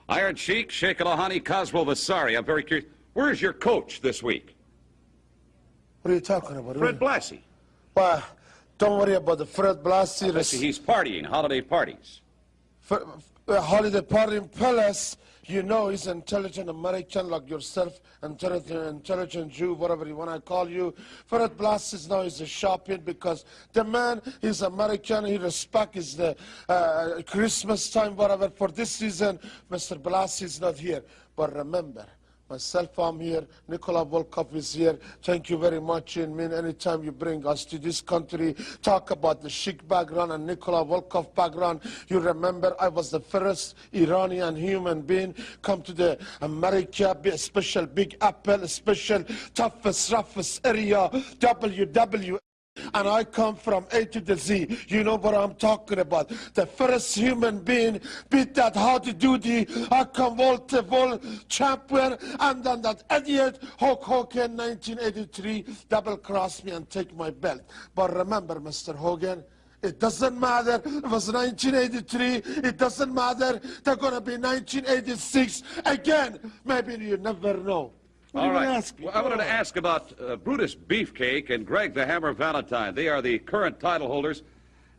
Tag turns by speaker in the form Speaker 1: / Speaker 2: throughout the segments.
Speaker 1: Iron Sheik, Sheikh Alahani, Cosmo Vasari. I'm very curious. Where's your coach this week?
Speaker 2: What are you talking about?
Speaker 1: Fred Blassie.
Speaker 2: Well, don't worry about the Fred Blassie.
Speaker 1: He's partying, holiday parties.
Speaker 2: Holiday party in Palace. You know he's an intelligent American like yourself, intelligent Jew, whatever you want to call you. Fred Blassie now is shopping because the man is American. He respects the Christmas time, whatever. For this reason, Mr. Blassie is not here. But remember, myself, I'm here. Nicola Volkov is here. Thank you very much. I mean, anytime you bring us to this country, talk about the Sheikh background and Nicola Volkov background. You remember I was the first Iranian human being come to the America, be a special Big Apple, a special toughest, roughest area, WWE. And I come from A to the Z. You know what I'm talking about. The first human being beat that hard-duty World champion, and then that idiot Hulk Hogan 1983 double-crossed me and take my belt. But remember, Mr. Hogan, it doesn't matter. It was 1983. It doesn't matter. They're going to be 1986 again. Maybe you never know.
Speaker 1: All right. Well, I wanted to ask about Brutus Beefcake and Greg the Hammer Valentine. They are the current title holders,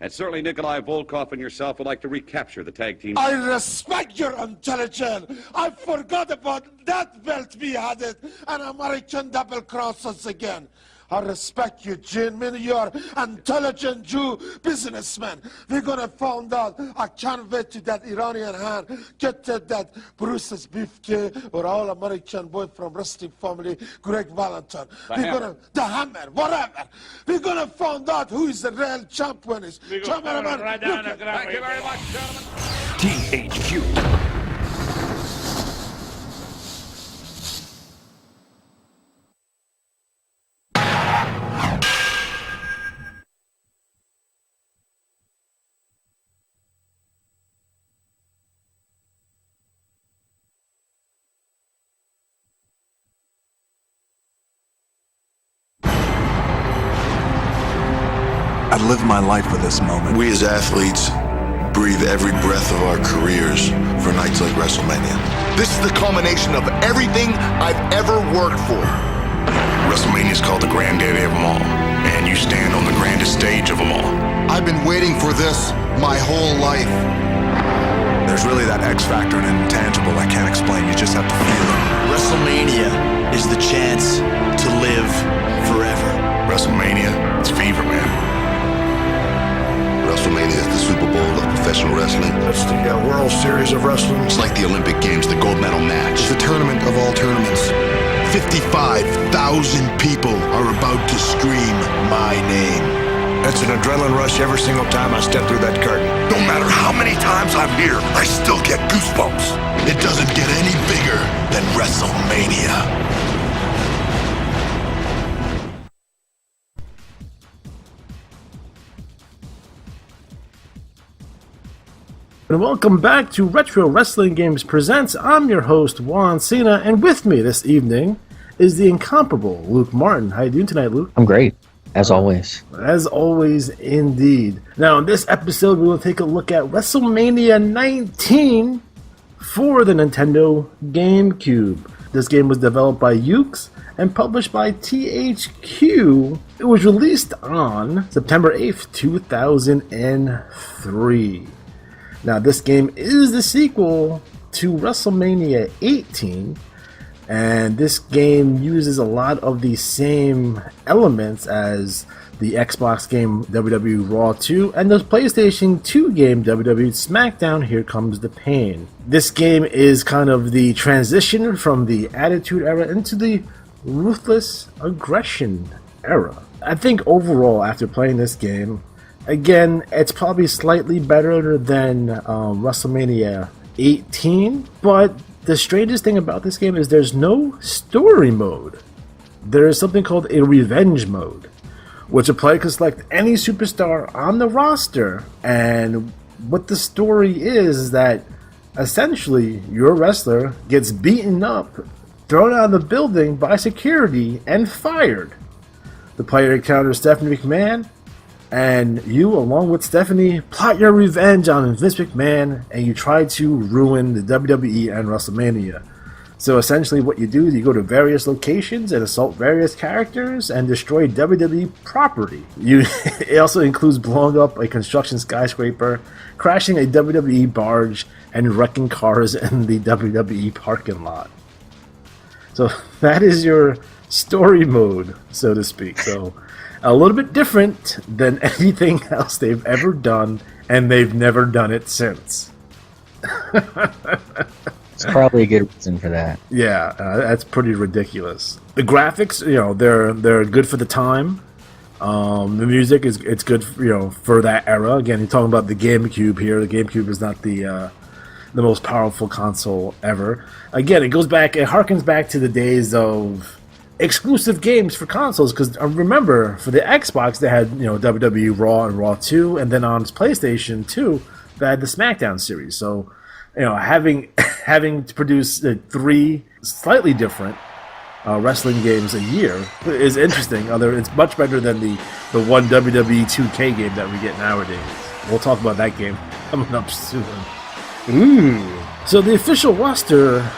Speaker 1: and certainly Nikolai Volkov and yourself would like to recapture the tag team.
Speaker 2: I respect your intelligence. I forgot about that belt we had it, and American double cross us again. I respect you, Jim. You're intelligent Jew businessman. We're going to find out. I can't wait to that Iranian hand. Get that Bruce's Beefcake or all-American boy from wrestling family, Greg Valentine. The Hammer, whatever. We're going to find out who is the real champion.
Speaker 1: Thank you very much, gentlemen.
Speaker 3: THQ.
Speaker 4: I'd live my life for this moment.
Speaker 5: We as athletes breathe every breath of our careers for nights like WrestleMania.
Speaker 6: This is the culmination of everything I've ever worked for.
Speaker 7: WrestleMania is called the granddaddy of them all, and you stand on the grandest stage of them all.
Speaker 6: I've been waiting for this my whole life.
Speaker 4: There's really that X factor and an intangible I can't explain. You just have to feel it.
Speaker 8: WrestleMania is the chance to live forever.
Speaker 7: WrestleMania, it's fever, man.
Speaker 5: WrestleMania is the Super Bowl of professional wrestling.
Speaker 6: It's the World Series of Wrestling.
Speaker 5: It's like the Olympic Games, the gold medal match.
Speaker 6: It's the tournament of all tournaments. 55,000 people are about to scream my name. It's an adrenaline rush every single time I step through that curtain.
Speaker 7: No matter how many times I'm here, I still get goosebumps.
Speaker 6: It doesn't get any bigger than WrestleMania.
Speaker 9: And welcome back to Retro Wrestling Games Presents. I'm your host, Juan Cena, and with me this evening is the incomparable Luke Martin. How you doing tonight, Luke?
Speaker 10: I'm great, as always.
Speaker 9: As always, indeed. Now, in this episode, we will take a look at WrestleMania 19 for the Nintendo GameCube. This game was developed by Ukes and published by THQ. It was released on September 8th, 2003. Now, this game is the sequel to WrestleMania 18, and this game uses a lot of the same elements as the Xbox game WWE Raw 2 and the PlayStation 2 game WWE SmackDown Here Comes the Pain. This game is kind of the transition from the Attitude Era into the Ruthless Aggression Era. I think overall, after playing this game, again, it's probably slightly better than WrestleMania 18, but the strangest thing about this game is there's no story mode. There is something called a revenge mode, which a player can select any superstar on the roster, and what the story is that essentially your wrestler gets beaten up, thrown out of the building by security, and fired. The player encounters Stephanie McMahon, And you, along with Stephanie, plot your revenge on Vince McMahon, and you try to ruin the WWE and WrestleMania. So essentially what you do is you go to various locations and assault various characters and destroy WWE property. It also includes blowing up a construction skyscraper, crashing a WWE barge, and wrecking cars in the WWE parking lot. So that is your story mode, so to speak. So a little bit different than anything else they've ever done, and they've never done it since.
Speaker 10: It's probably a good reason for that.
Speaker 9: Yeah, that's pretty ridiculous. The graphics, they're good for the time. The music it's good, for that era. Again, you're talking about the GameCube here. The GameCube is not the most powerful console ever. Again, it harkens back to the days of exclusive games for consoles, because remember, for the Xbox they had WWE Raw and Raw 2, and then on PlayStation 2 they had the SmackDown series. So having to produce 3 slightly different wrestling games a year is interesting. It's much better than the one WWE 2K game that we get nowadays. We'll talk about that game coming up soon. So the official roster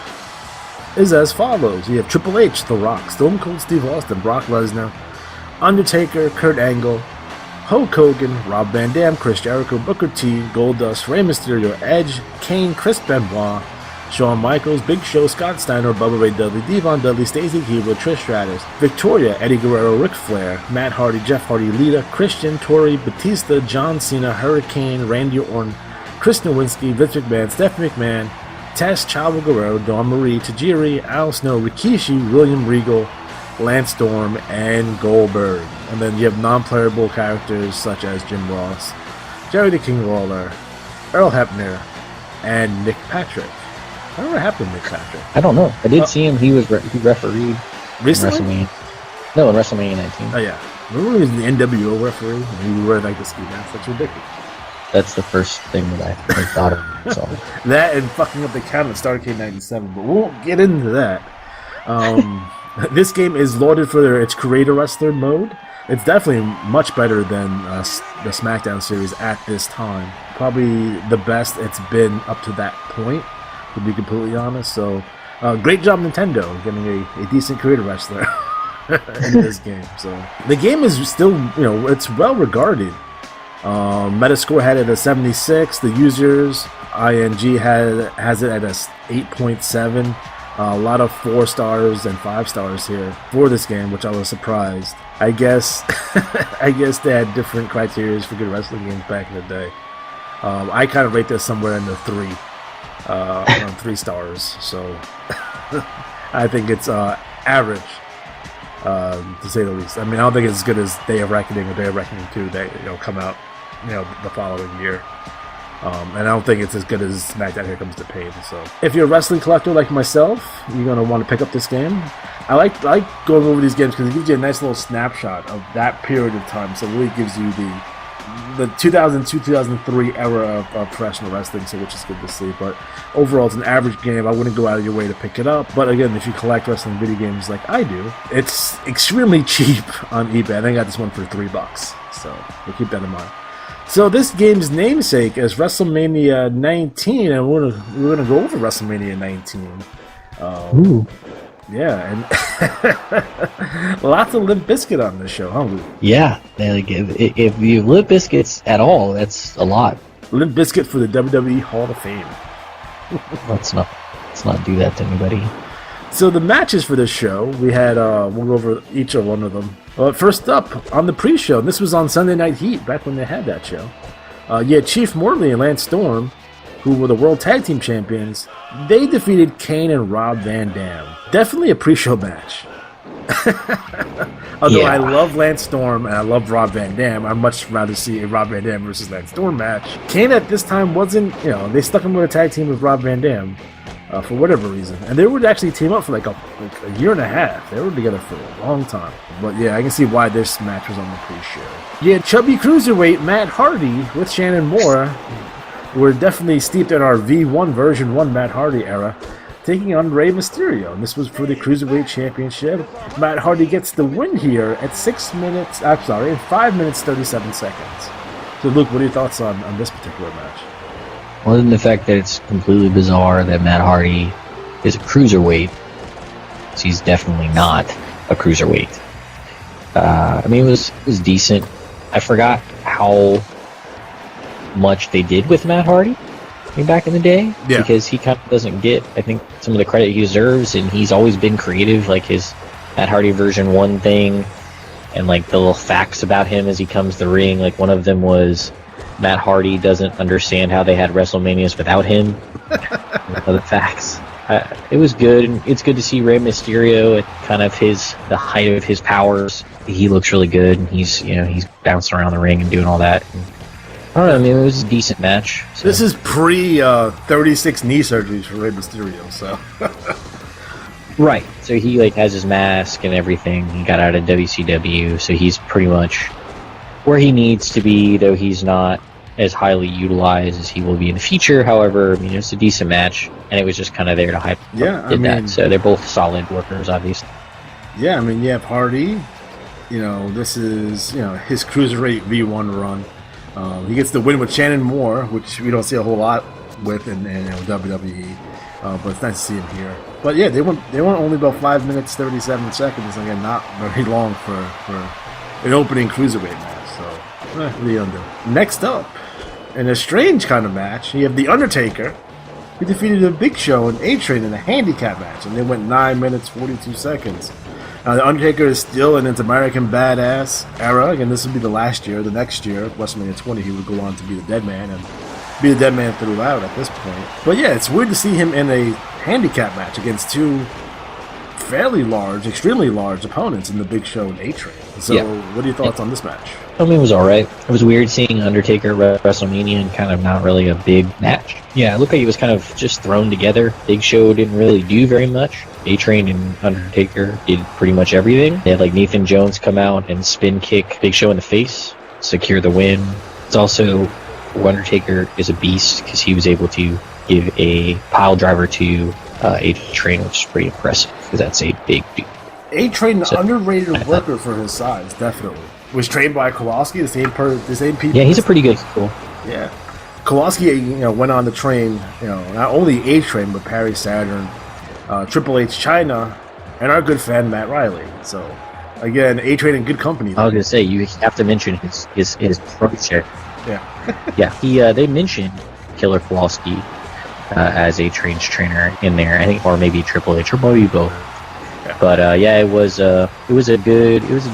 Speaker 9: is as follows. You have Triple H, The Rock, Stone Cold Steve Austin, Brock Lesnar, Undertaker, Kurt Angle, Hulk Hogan, Rob Van Dam, Chris Jericho, Booker T, Goldust, Rey Mysterio, Edge, Kane, Chris Benoit, Shawn Michaels, Big Show, Scott Steiner, Bubba Ray Dudley, Devon Dudley, Stacey Keibler, Trish Stratus, Victoria, Eddie Guerrero, Ric Flair, Matt Hardy, Jeff Hardy, Lita, Christian, Tori, Batista, John Cena, Hurricane, Randy Orton, Chris Nowinski, Vince McMahon, Stephanie McMahon, Tess, Chavo Guerrero, Dawn Marie, Tajiri, Al Snow, Rikishi, William Regal, Lance Storm, and Goldberg. And then you have non-playable characters such as Jim Ross, Jerry the King Lawler, Earl Hebner, and Nick Patrick. I don't know what happened to Nick Patrick.
Speaker 10: I don't know. I did see him. He refereed
Speaker 9: recently?
Speaker 10: in WrestleMania. No, in WrestleMania 19.
Speaker 9: Oh yeah, remember he was the NWO referee and he would wear like the ski mask? That's ridiculous.
Speaker 10: That's the first thing that I thought of. So.
Speaker 9: That and fucking up the count at Starrcade 97, but we won't get into that. This game is lauded for its creator wrestler mode. It's definitely much better than the SmackDown series at this time. Probably the best it's been up to that point, to be completely honest. So, great job Nintendo getting a decent creator wrestler in this game. So the game is still, it's well regarded. Metascore had it at 76. The users ING has it at a 8.7. A lot of 4 stars and 5 stars here for this game, which I was surprised. I guess they had different criteria for good wrestling games back in the day. I kind of rate this somewhere in the 3, around 3 stars. So I think it's average, to say the least. I mean, I don't think it's as good as Day of Reckoning or Day of Reckoning 2 that come out the following year. And I don't think it's as good as SmackDown Here Comes the Pain. So, if you're a wrestling collector like myself, you're gonna want to pick up this game. I like going over these games because it gives you a nice little snapshot of that period of time. So it really gives you the 2002-2003 era of professional wrestling, so which is good to see. But overall, it's an average game. I wouldn't go out of your way to pick it up. But again, if you collect wrestling video games like I do, it's extremely cheap on eBay. I think I got this one for $3. So we'll keep that in mind. So this game's namesake is WrestleMania 19, and we're gonna go over WrestleMania 19.
Speaker 10: Ooh.
Speaker 9: Yeah, and lots of Limp Bizkit on this show, huh?
Speaker 10: Yeah, if you Limp Bizkits at all, that's a lot.
Speaker 9: Limp Bizkit for the WWE Hall of Fame.
Speaker 10: Let's not do that to anybody.
Speaker 9: So the matches for this show, we had, we'll go over each of one of them. First up, on the pre-show, and this was on Sunday Night Heat, back when they had that show. You had Chief Morley and Lance Storm, who were the World Tag Team Champions. They defeated Kane and Rob Van Dam. Definitely a pre-show match. Although I love Lance Storm and I love Rob Van Dam, I'd much rather see a Rob Van Dam versus Lance Storm match. Kane at this time wasn't, they stuck him with a tag team with Rob Van Dam. For whatever reason. And they would actually team up for like a year and a half. They were together for a long time. But yeah, I can see why this match was on the pre-show. Yeah, chubby cruiserweight Matt Hardy with Shannon Moore. We're definitely steeped in our V1 version 1 Matt Hardy era. taking on Rey Mysterio, and this was for the Cruiserweight Championship. Matt Hardy gets the win here at 5 minutes 37 seconds. So, Luke, what are your thoughts on this particular match?
Speaker 10: Other than the fact that it's completely bizarre that Matt Hardy is a cruiserweight, so he's definitely not a cruiserweight. I mean, it was decent. I forgot how much they did with Matt Hardy back in the day, because he kind of doesn't get, I think, some of the credit he deserves, and he's always been creative, like his Matt Hardy version 1 thing, and like the little facts about him as he comes to the ring. Like one of them was Matt Hardy doesn't understand how they had WrestleManias without him. Other facts. It was good, and it's good to see Rey Mysterio at kind of the height of his powers. He looks really good, and he's bouncing around the ring and doing all that. And I don't know. I mean, it was a decent match. So.
Speaker 9: This is pre 36 knee surgeries for Rey Mysterio, so.
Speaker 10: Right. So he has his mask and everything. He got out of WCW, so he's pretty much where he needs to be, though he's not as highly utilized as he will be in the future. However, I mean, it's a decent match, and it was just kind of there to hype that. So they're both solid workers, obviously.
Speaker 9: Yeah, I mean, you have Hardy. This is, his Cruiserweight V1 run. He gets the win with Shannon Moore, which we don't see a whole lot with in WWE. But it's nice to see him here. But yeah, they went only about 5 minutes 37 seconds. Again, not very long for an opening cruiserweight match. So what are you gonna do? Next up, in a strange kind of match, you have The Undertaker, who defeated The Big Show and A-Train in a handicap match, and they went 9 minutes 42 seconds. Now, The Undertaker is still in its American Badass era. Again, this would be the last year. The next year, WrestleMania 20, he would go on to be the Dead Man and be the Dead Man throughout at this point. But yeah, it's weird to see him in a handicap match against two fairly large, extremely large opponents in The Big Show and A-Train. So, what are your thoughts on this match?
Speaker 10: I mean, it was alright. It was weird seeing Undertaker at WrestleMania and kind of not really a big match. Yeah, it looked like he was kind of just thrown together. Big Show didn't really do very much. A-Train and Undertaker did pretty much everything. They had Nathan Jones come out and spin kick Big Show in the face, secure the win. It's also, Undertaker is a beast because he was able to give a pile driver to A-Train, which is pretty impressive because that's a big dude.
Speaker 9: A-Train, an underrated worker for his size, definitely. Was trained by Kowalski, the same people.
Speaker 10: Yeah, he's a pretty good school.
Speaker 9: Yeah, Kowalski, went on to train, not only A-Train but Perry Saturn, Triple H China, and our good friend Matt Riley. So, again, A-Train in good company.
Speaker 10: I was gonna say you have to mention his protege.
Speaker 9: Yeah,
Speaker 10: yeah. They mentioned Killer Kowalski as A-Train's trainer in there. I think, or maybe Triple H, or maybe both. Yeah. But it was a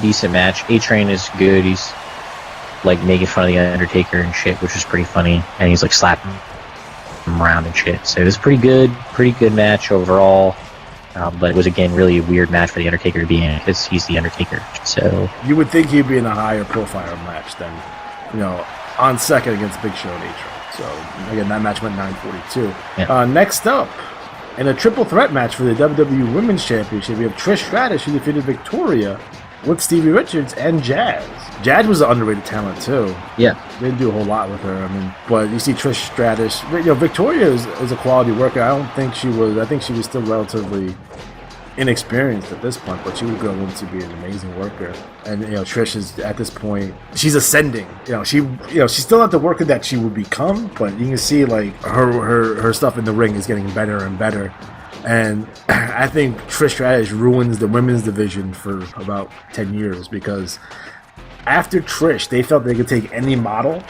Speaker 10: decent match. A-Train is good. He's making fun of the Undertaker and shit, which was pretty funny. And he's slapping him around and shit. So it was pretty good match overall. But it was again really a weird match for the Undertaker to be in because he's the Undertaker. So
Speaker 9: you would think he'd be in a higher profile match than, on second against Big Show and A-Train. So again, that match went 9:42. Yeah. Next up, in a triple threat match for the WWE Women's Championship, we have Trish Stratus, who defeated Victoria with Stevie Richards and Jazz. Jazz was an underrated talent too.
Speaker 10: Yeah,
Speaker 9: they didn't do a whole lot with her. But you see Trish Stratus. Victoria is a quality worker. I think she was still relatively inexperienced at this point, but she would go on to be an amazing worker. And Trish is at this point, she's ascending. She's still not the worker that she would become, but you can see her stuff in the ring is getting better and better. And I think Trish Stratus ruins the women's division for about 10 years because after Trish, they felt they could take any model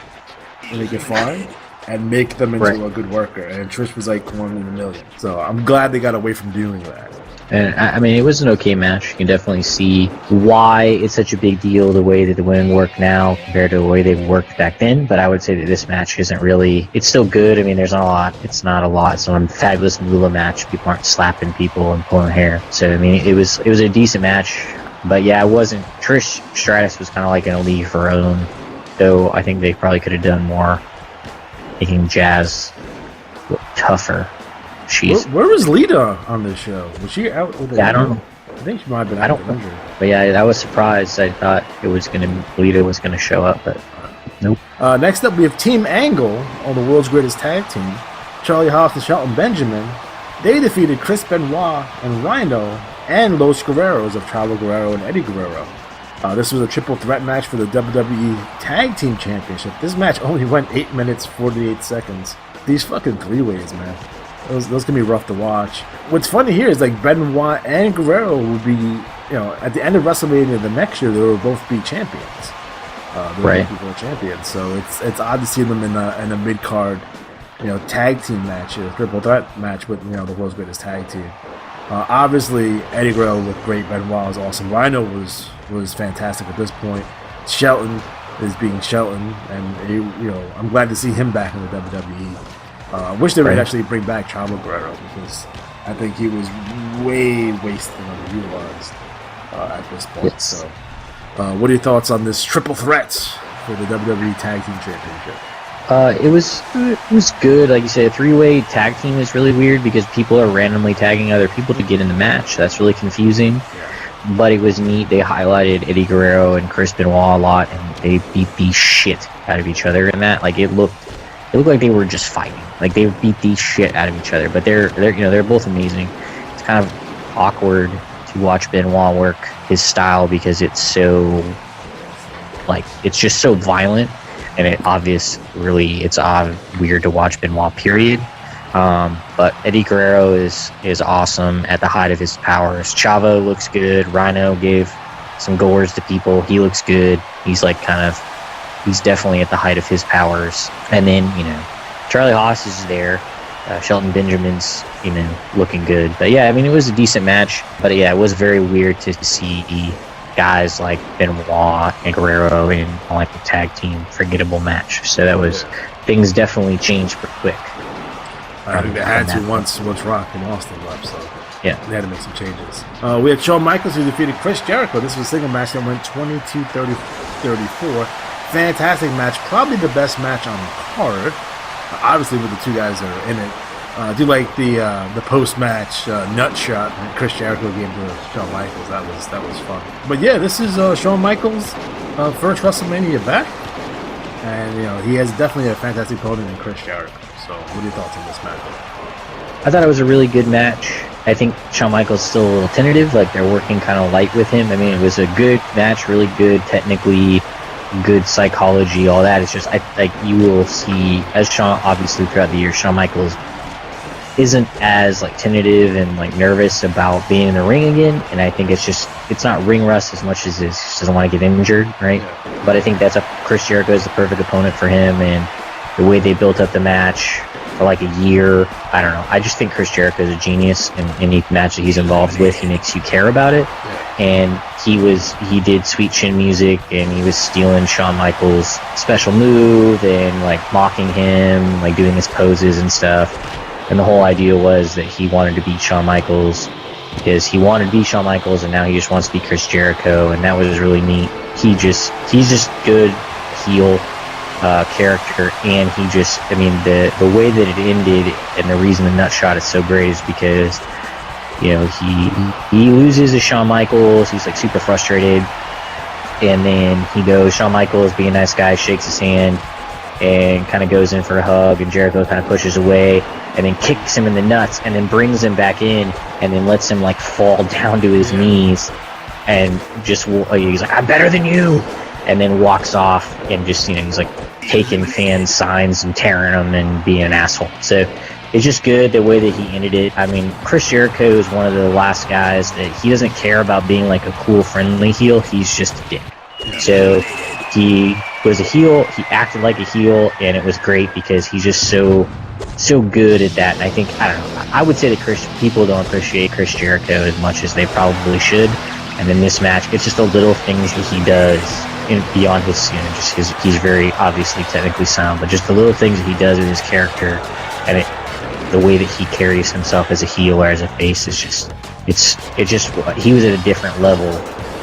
Speaker 9: and they could find and make them into a good worker. And Trish was one in a million. So I'm glad they got away from doing that.
Speaker 10: And it was an okay match. You can definitely see why it's such a big deal, the way that the women work now compared to the way they worked back then. But I would say that this match isn't really, it's still good. There's not a lot. It's not a lot. It's not a fabulous Moolah match. People aren't slapping people and pulling hair. So, it was a decent match. But yeah, it wasn't, Trish Stratus was kind of in a league of her own. Though I think they probably could have done more, making Jazz look tougher.
Speaker 9: Where was Lita on this show? Was she out with
Speaker 10: I don't know.
Speaker 9: I think she might have been out with injury.
Speaker 10: But yeah, I was surprised. I thought Lita was gonna show up, but nope.
Speaker 9: Next up, we have Team Angle on the world's greatest tag team. Charlie Haas and Shelton Benjamin They defeated Chris Benoit and Rhino and Los Guerreros of Chavo Guerrero and Eddie Guerrero. This was a triple threat match for the WWE Tag Team Championship. This match only went 8 minutes 48 seconds. These fucking three-ways, man. Those can be rough to watch. What's funny here is like Benoit and Guerrero would be, at the end of WrestleMania the next year, they will both be champions. Right. Champions. So it's odd to see them in a mid card, tag team match, a triple threat match with the world's greatest tag team. Obviously, Eddie Guerrero with great, Benoit was awesome. Rhino was fantastic at this point. Shelton is being Shelton, and I'm glad to see him back in the WWE. I wish they would actually bring back Chavo Guerrero, because I think he was way wasted and underutilized at this point. Yes. So, what are your thoughts on this triple threat for the WWE Tag Team Championship?
Speaker 10: It was good. Like you said, a three-way tag team is really weird because people are randomly tagging other people to get in the match. That's really confusing. Yeah. But it was neat. They highlighted Eddie Guerrero and Chris Benoit a lot, and they beat the shit out of each other in that. Like it looked like they were just fighting. Like they beat the shit out of each other. But they're both amazing. It's kind of awkward to watch Benoit work his style because it's so it's just so violent. And it's weird to watch Benoit, period. But Eddie Guerrero is awesome at the height of his powers. Chavo looks good. Rhino gave some gores to people. He looks good. He's he's definitely at the height of his powers. And then, Charlie Haas is there. Shelton Benjamin's, looking good. But yeah, I mean, it was a decent match. But yeah, it was very weird to see guys like Benoit and Guerrero in a tag team forgettable match. So that was things definitely changed pretty quick.
Speaker 9: I think they had to once Rock and Austin left, so yeah, they had to make some changes. We had Shawn Michaels who defeated Chris Jericho. This was a single match that went 22-34. Fantastic match, probably the best match on the card. Obviously, with the two guys that are in it. I do like the post-match nut shot that Chris Jericho gave to Shawn Michaels. That was fun. But yeah, this is Shawn Michaels' first WrestleMania back, and he has definitely a fantastic opponent in Chris Jericho. So, what are your thoughts on this match?
Speaker 10: I thought it was a really good match. I think Shawn Michaels is still a little tentative, like they're working kind of light with him. I mean, it was a good match, really good technically, good psychology, all that. It's just you will see, as Shawn, obviously throughout the year, Shawn Michaels isn't as tentative and nervous about being in the ring again, and I think it's not ring rust as much as he doesn't want to get injured, right? Yeah. But I think Chris Jericho is the perfect opponent for him, and the way they built up the match for a year, I don't know. I just think Chris Jericho is a genius, and any match that he's involved with, he makes you care about it. Yeah. And he did Sweet Chin Music, and he was stealing Shawn Michaels' special move and mocking him, doing his poses and stuff. And the whole idea was that he wanted to beat Shawn Michaels because he wanted to be Shawn Michaels, and now he just wants to be Chris Jericho, and that was really neat. He's just good heel character, and the way that it ended and the reason the nut shot is so great is because he loses to Shawn Michaels. He's super frustrated, and then he goes, Shawn Michaels, being a nice guy, shakes his hand and kind of goes in for a hug, and Jericho kind of pushes away and then kicks him in the nuts and then brings him back in and then lets him fall down to his knees and just he's like, I'm better than you, and then walks off and just he's taking fan signs and tearing them and being an asshole. So it's just good the way that he ended it. I mean, Chris Jericho is one of the last guys that he doesn't care about being a cool, friendly heel. He's just a dick. So he was a heel. He acted like a heel, and it was great because he's just so good at that. And I think, I don't know, I would say that people don't appreciate Chris Jericho as much as they probably should. And in this match, it's just the little things that he does beyond his, he's very obviously technically sound, but just the little things that he does with his character and the way that he carries himself as a heel or as a face is just, he was at a different level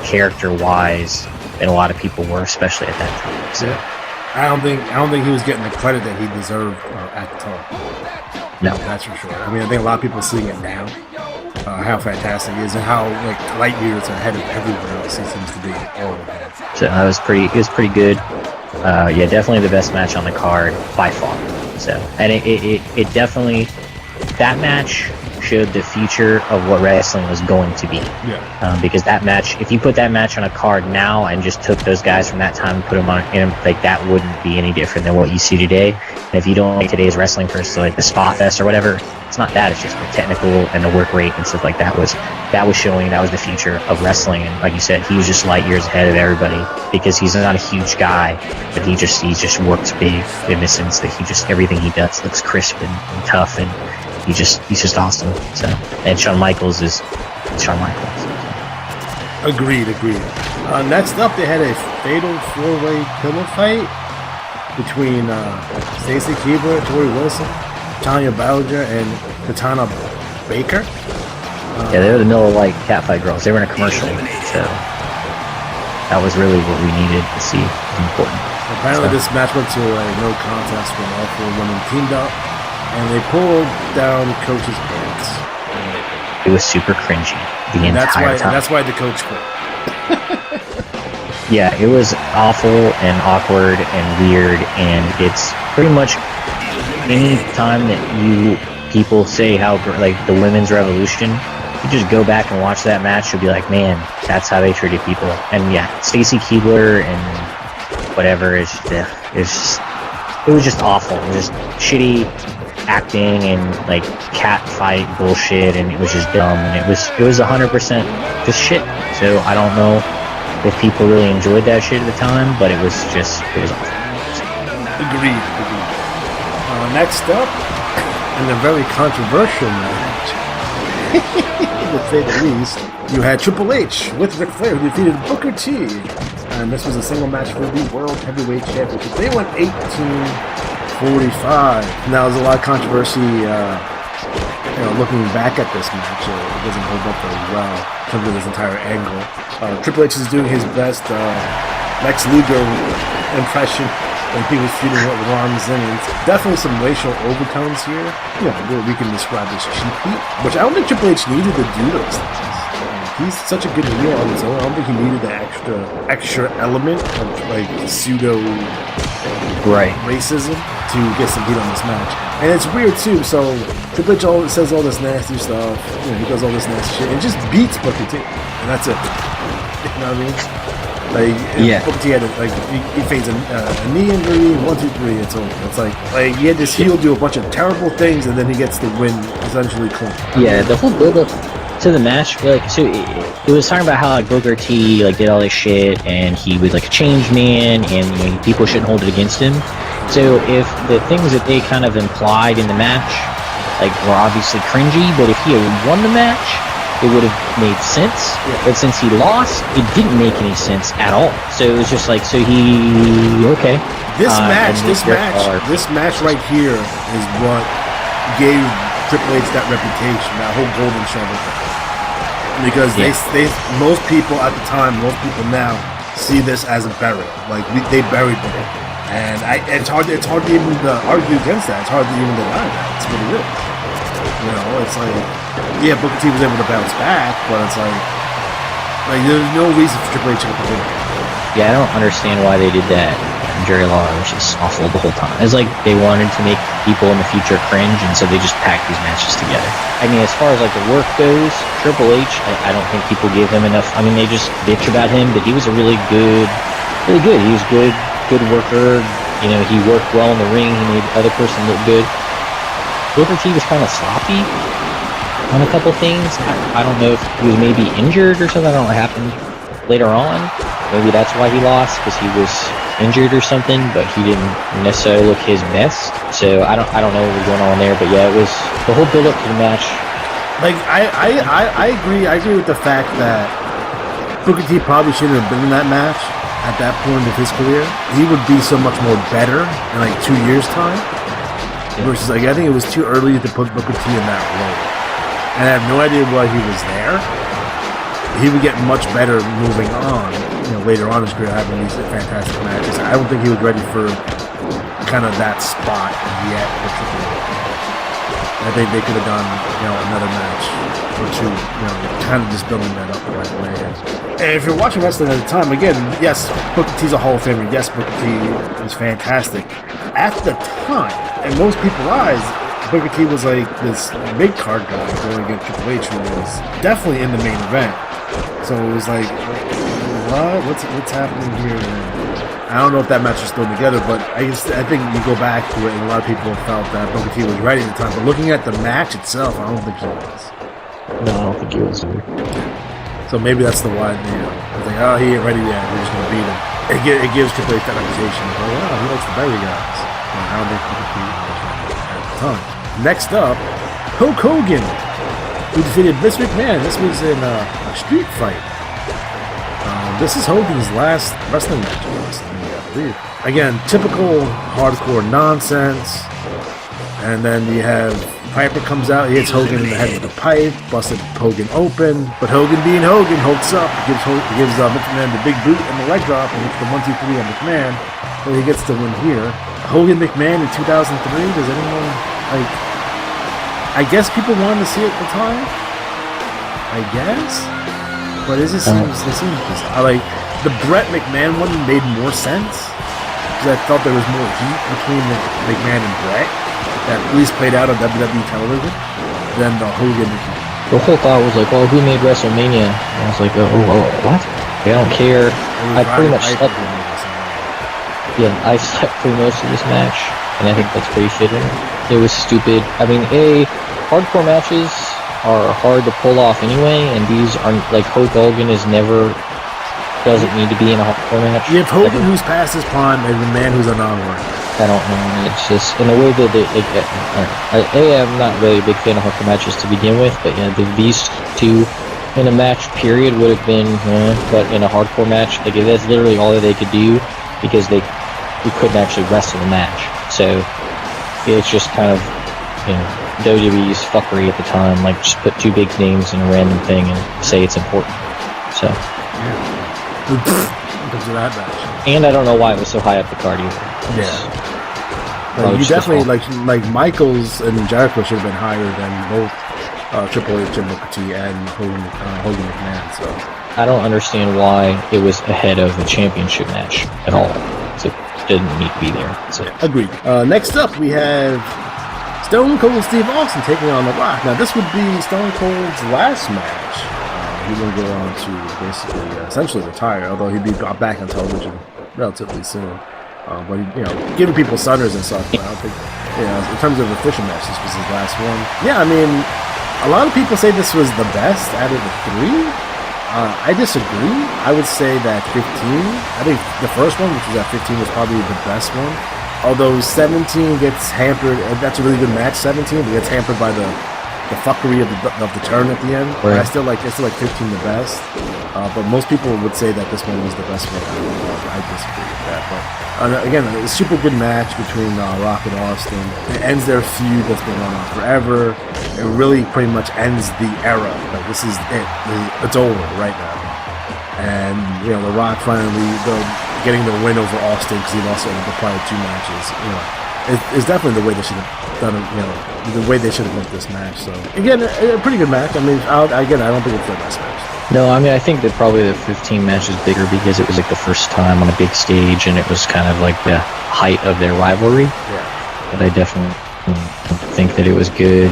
Speaker 10: character-wise than a lot of people were, especially at that time. So.
Speaker 9: Yeah. I don't think he was getting the credit that he deserved at the time.
Speaker 10: No,
Speaker 9: that's for sure. I mean, I think a lot of people are seeing it now, how fantastic he is and how light years ahead of everyone else he seems to be all the time.
Speaker 10: So it was pretty good. Yeah, definitely the best match on the card by far. So, and it definitely, that match showed the future of what wrestling was going to be.
Speaker 9: Yeah.
Speaker 10: Because that match, if you put that match on a card now and just took those guys from that time and put them on, like that wouldn't be any different than what you see today. And if you don't like today's wrestling person, like the Spot Fest or whatever, it's not that. It's just the technical and the work rate and stuff like that was showing that was the future of wrestling. And like you said, he was just light years ahead of everybody because he's not a huge guy, but he just works big in the sense that everything he does looks crisp and tough, and he's just awesome. So, and Shawn Michaels is Shawn Michaels.
Speaker 9: Agreed. Next up, they had a fatal 4-way pillow fight between Stacy Keibler, Tori Wilson, Tanya Bowser, and Katana Baker.
Speaker 10: Yeah, they were the Miller Lite Catfight girls. They were in a commercial, so that was really what we needed to see. It was important.
Speaker 9: Apparently, this match went to a no contest when all 4 women teamed up, and they pulled down Coach's pants.
Speaker 10: It was super cringy the entire time.
Speaker 9: That's why the coach quit.
Speaker 10: Yeah, it was awful and awkward and weird, and it's pretty much any time that people say how like the women's revolution, you just go back and watch that match, you'll be like, man, that's how they treated people. And yeah, Stacy Keibler and whatever it was just awful. It was just shitty acting and like cat fight bullshit, and it was just dumb, and it was 100% just shit. So I don't know if people really enjoyed that shit at the time, but it was awful.
Speaker 9: Agreed. Next up, in a very controversial match, to say the least, you had Triple H with Ric Flair, who defeated Booker T. And this was a single match for the World Heavyweight Championship. They went 18-45. Now, there's a lot of controversy, looking back at this match. It doesn't hold up very well in terms of this entire angle. Triple H is doing his best Lex Luger impression when he was feuding with Ron Simmons. Definitely some racial overtones here. We can describe as cheap heat, which I don't think Triple H needed to do those things. He's such a good heel on his own. I don't think he needed the extra element of like pseudo racism to get some heat on this match. And it's weird too. So Triple H says all this nasty stuff. He does all this nasty shit and just beats Booker T. And that's it. You know what I mean? Booker T had he fades a knee injury, 1, 2, 3, it's over. It's like he had this heel do a bunch of terrible things, and then he gets the win essentially clean.
Speaker 10: Yeah, the whole build-up to the match, it was talking about how Booker T did all this shit, and he was a change man, and people shouldn't hold it against him. So if the things that they kind of implied in the match were obviously cringy, but if he had won the match, it would have made sense. But since he lost, it didn't make any sense at all. So it was just This match right here is what gave Triple H that reputation, that whole golden shovel thing. Because most people at the time, most people now see this as a burial. They buried him. And it's hard to even argue against that. It's hard to even deny that. It's what it is. It's Booker T was able to bounce back, but it's there's no reason for Triple H to win. Yeah, I don't understand why they did that. Jerry Lawler was just awful the whole time. It's they wanted to make people in the future cringe, and so they just packed these matches together. I mean, as far as the work goes, Triple H, I don't think people gave him enough. I mean, they just bitch about him, but he was a really good. He was good worker. He worked well in the ring. He made the other person look good. Booker T was kind of sloppy on a couple things. I don't know if he was maybe injured or something. I don't know what happened later on. Maybe that's why he lost, because he was injured or something, but he didn't necessarily look his best. So I don't know what was going on there, but yeah, it was the whole build up to the match.
Speaker 9: I agree with the fact that Booker T probably shouldn't have been in that match at that point of his career. He would be so much more better in 2 years' time. Versus I think it was too early to put Booker T in that role. And I have no idea why he was there. He would get much better moving on, later on in his career, having these fantastic matches. I don't think he was ready for kind of that spot yet. I think they could have done, another match or two, kind of just building that up the right way. And if you're watching wrestling at the time, again, yes, Booker T's a Hall of Famer. Yes, Booker T was fantastic. At the time, in most people's eyes, Booker T was like this big card guy going against Triple H, who was definitely in the main event. So it was like, what? What's happening here? And I don't know if that match was still together, but I think you go back to it, and a lot of people felt that Booker T was ready at the time. But looking at the match itself, I don't think he was.
Speaker 10: No, I don't think he was either.
Speaker 9: So maybe that's the why. I was like, oh, he ain't ready yet. We're just gonna beat him. It gives Triple H that reputation. Oh, wow, he likes the berry guys. I don't think Booker T was ready at the time. Next up, Hulk Hogan, who defeated Vince McMahon. This was in a street fight. This is Hogan's last wrestling match in WrestleMania, I believe. Again, typical hardcore nonsense. And then you have Piper comes out, he hits Hogan in the head with a pipe, busted Hogan open. But Hogan being Hogan, hulks up, gives McMahon the big boot and the leg drop, and hits the 1-2-3 on McMahon. So he gets the win here. Hogan McMahon in 2003, does anyone, I guess people wanted to see it at the time? I guess? But it seems like the Brett McMahon one made more sense because I thought there was more heat between McMahon and Brett that at least played out on WWE television than the Hogan McMahon.
Speaker 10: The whole thought was like, oh, who made WrestleMania? And I was like, oh, what? I don't care. I pretty much slept. Yeah, I slept through most of this match, and I think that's pretty fitting. It was stupid. I mean, hardcore matches are hard to pull off anyway, and these are like Hulk Hogan doesn't need to be in a hardcore match.
Speaker 9: You have Hogan who's past his prime and the man who's an onward.
Speaker 10: I don't know. It's just in the way that I'm not really a big fan of hardcore matches to begin with, but yeah, these two in a match period would have been, but in a hardcore match, like that's literally all that they could do because we couldn't actually wrestle the match. So it's just kind of, WWE's fuckery at the time, like just put two big names in a random thing and say it's important. So,
Speaker 9: because of that match.
Speaker 10: And I don't know why it was so high up the card either.
Speaker 9: You definitely like Michaels and Jericho should have been higher than both Triple H and Booker T and Hogan McMahon. So
Speaker 10: I don't understand why it was ahead of a championship match at all. So it didn't need to be there. So
Speaker 9: agreed. Next up, we have Stone Cold Steve Austin taking on The Rock. Now, this would be Stone Cold's last match. He will go on to basically, essentially retire, although he'd be back on television relatively soon. But, giving people stunners and stuff, I don't think, in terms of official match, this was his last one. Yeah, I mean, a lot of people say this was the best out of the three. I disagree. I would say that 15, I think the first one, which was at 15, was probably the best one. Although 17 gets hampered, that's a really good match. 17, but gets hampered by the fuckery of the turn at the end. Right. I still like 15 the best. But most people would say that this one was the best one. I disagree with that. But again, a super good match between Rock and Austin. It ends their feud that's been going on forever. It really pretty much ends the era. Like this is it. It's over right now. And The Rock finally getting the win over Austin because he lost the prior two matches. It's definitely the way they should have done it. The way they should have booked this match. So again, a pretty good match. I mean, I don't think it's the best match.
Speaker 10: No, I mean, I think that probably the 15 match is bigger because it was like the first time on a big stage, and it was kind of like the height of their rivalry.
Speaker 9: Yeah.
Speaker 10: But I definitely think that it was good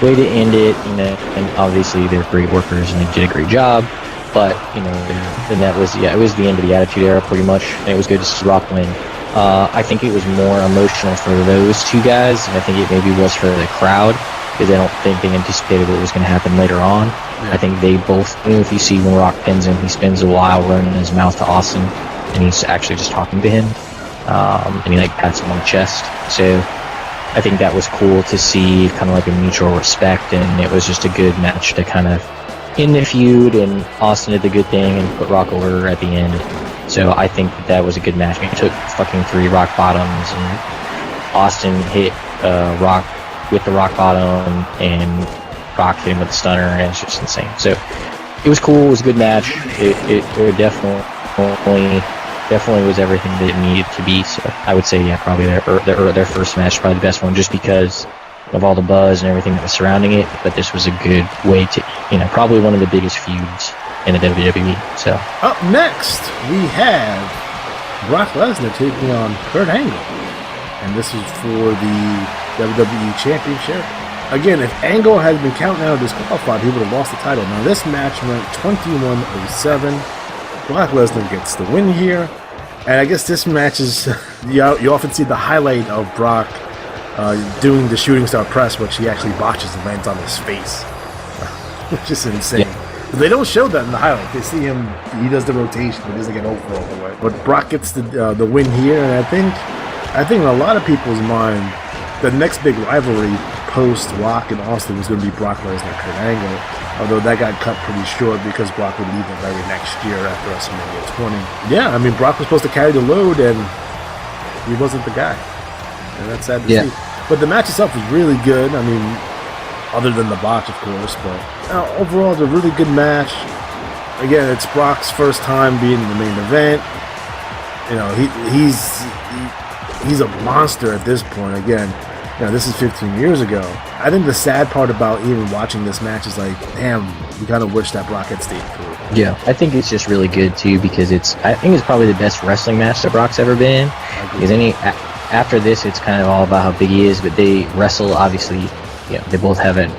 Speaker 10: way to end it. And obviously they're great workers and they did a great job. But and that was it was the end of the Attitude Era pretty much, and it was good to see Rock win. I think it was more emotional for those two guys, and I think it maybe was for the crowd because I don't think they anticipated what was going to happen later on. Yeah. I think they both knew. If you see when Rock pins him, he spends a while running his mouth to Austin, and he's actually just talking to him, and he pats him on the chest. So I think that was cool to see, kind of like a mutual respect, and it was just a good match to kind of in the feud, and Austin did the good thing and put Rock over at the end. So I think that was a good match. He took fucking 3 rock bottoms, and Austin hit Rock with the rock bottom, and Rock hit him with the stunner, and it's just insane. So it was cool. It was a good match. It definitely was everything that it needed to be. So I would say, yeah, probably their first match, probably the best one, just because of all the buzz and everything that was surrounding it. But this was a good way to, probably one of the biggest feuds in the WWE. So
Speaker 9: up next we have Brock Lesnar taking on Kurt Angle, and this is for the WWE Championship. Again, if Angle had been counted out or disqualified, he would have lost the title. Now, this match went 21-07. Brock Lesnar gets the win here. And I guess this match is, you often see the highlight of Brock doing the shooting star press, which he actually botches and lands on his face, which is insane. Yeah. But they don't show that in the highlight. They see him, he does the rotation, but he doesn't get over all the way. But Brock gets the win here, and I think in a lot of people's mind, the next big rivalry post Rock and Austin was going to be Brock Lesnar and Kurt Angle, although that got cut pretty short because Brock would leave the very next year after WrestleMania 20. Yeah, I mean, Brock was supposed to carry the load, and he wasn't the guy. And that's sad to see. But the match itself was really good. I mean, other than the botch, of course. But overall, it's a really good match. Again, it's Brock's first time being in the main event. You know, he's a monster at this point. Again, you know, this is 15 years ago. I think the sad part about even watching this match is like, damn, we kind of wish that Brock had stayed through.
Speaker 10: Yeah, I think it's just really good too because I think it's probably the best wrestling match that Brock's ever been in. Because after this, it's kind of all about how big he is, but they wrestle, obviously, you know, they both have an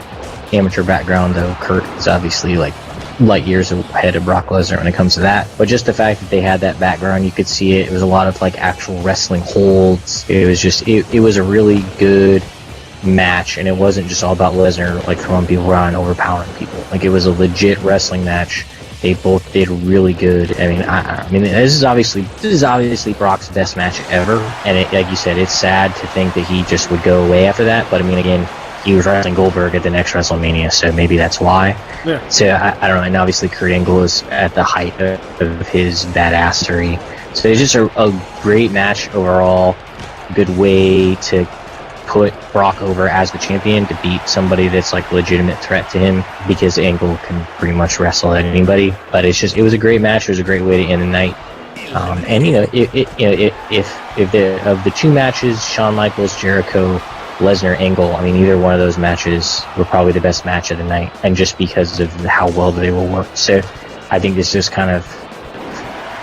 Speaker 10: amateur background, though Kurt is obviously like light years ahead of Brock Lesnar when it comes to that. But just the fact that they had that background, you could see it. It was a lot of like actual wrestling holds. It was just, it was a really good match, and it wasn't just all about Lesnar like throwing people around and overpowering people. Like, it was a legit wrestling match. They both did really good. I mean, this is obviously Brock's best match ever. And like you said, it's sad to think that he just would go away after that. But I mean, again, he was wrestling Goldberg at the next WrestleMania, so maybe that's why. Yeah. So I don't know. And obviously, Kurt Angle is at the height of his badassery. So it's just a great match overall. Good way to put Brock over as the champion, to beat somebody that's like a legitimate threat to him, because Angle can pretty much wrestle at anybody. But it was a great match. It was a great way to end the night. And you know, if of the two matches, Shawn Michaels, Jericho, Lesnar, Angle, I mean, either one of those matches were probably the best match of the night, and just because of how well they were worked. So I think this is kind of,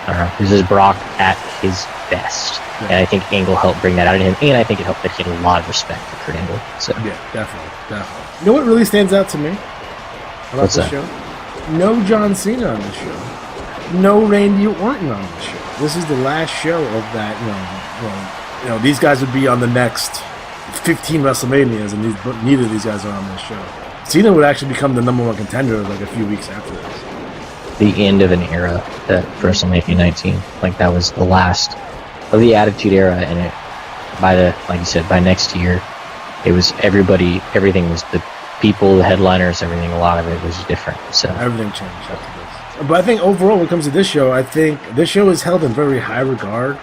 Speaker 10: I don't know, this is Brock at his best. Yeah. And I think Angle helped bring that out of him, and I think it helped that he had a lot of respect for Kurt Angle. So
Speaker 9: yeah, definitely. You know what really stands out to me about this show? No John Cena on the show. No Randy Orton on the show. This is the last show of that. You know, these guys would be on the next 15 WrestleManias, and neither of these guys are on this show. Cena would actually become the #1 contender like a few weeks after this.
Speaker 10: The end of an era, that WrestleMania 19. Like, that was the last of the Attitude Era, and like you said, by next year, it was everything was the people, the headliners, everything, a lot of it was different. So
Speaker 9: everything changed after this. But I think overall, when it comes to this show, I think this show is held in very high regard,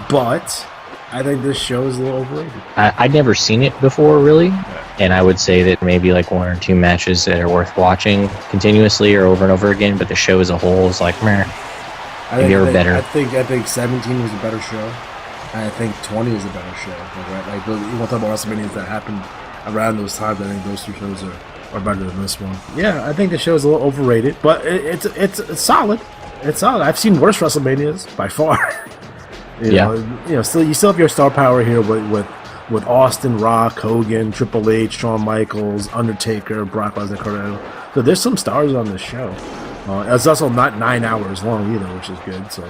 Speaker 9: but I think this show is a little overrated.
Speaker 10: I'd never seen it before, really, and I would say that maybe like one or two matches that are worth watching continuously or over and over again, but the show as a whole is like, meh.
Speaker 9: I think they were better. I think 17 was a better show, and I think 20 is a better show. Like you want to talk about WrestleManias that happened around those times. I think those two shows are better than this one. Yeah, I think the show is a little overrated, but it's solid. It's solid. I've seen worse WrestleManias by far. You know, still you still have your star power here with Austin, Rock, Hogan, Triple H, Shawn Michaels, Undertaker, Brock Lesnar, Kurt Angle. So there's some stars on this show. It's also not 9 hours long either, which is good. So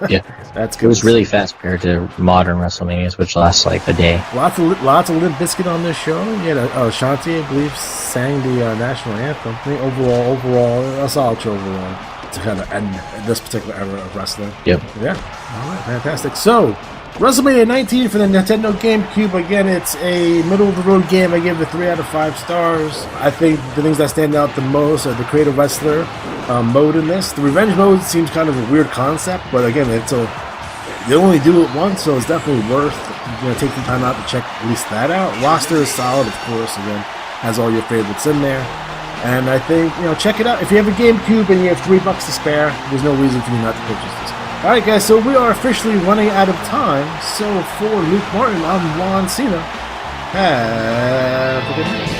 Speaker 10: yeah,
Speaker 9: that's good.
Speaker 10: It was really fast compared to modern WrestleManias, which lasts like a day.
Speaker 9: Lots of Limp Bizkit on this show. Yeah, Shanti, I believe, sang the national anthem. I think overall, a solid show overall to kind of end this particular era of wrestling.
Speaker 10: Yep.
Speaker 9: Yeah. All right. Fantastic. So, WrestleMania 19 for the Nintendo GameCube. Again, it's a middle-of-the-road game. I give it 3 out of 5 stars. I think the things that stand out the most are the Creative Wrestler mode in this. The Revenge mode seems kind of a weird concept, but again, they only do it once, so it's definitely worth taking the time out to check at least that out. Roster is solid, of course. Again, has all your favorites in there. And I think, check it out. If you have a GameCube and you have $3 to spare, there's no reason for you not to purchase this. Alright guys, so we are officially running out of time. So for Luke Martin, I'm Juan Cena. Have a good night.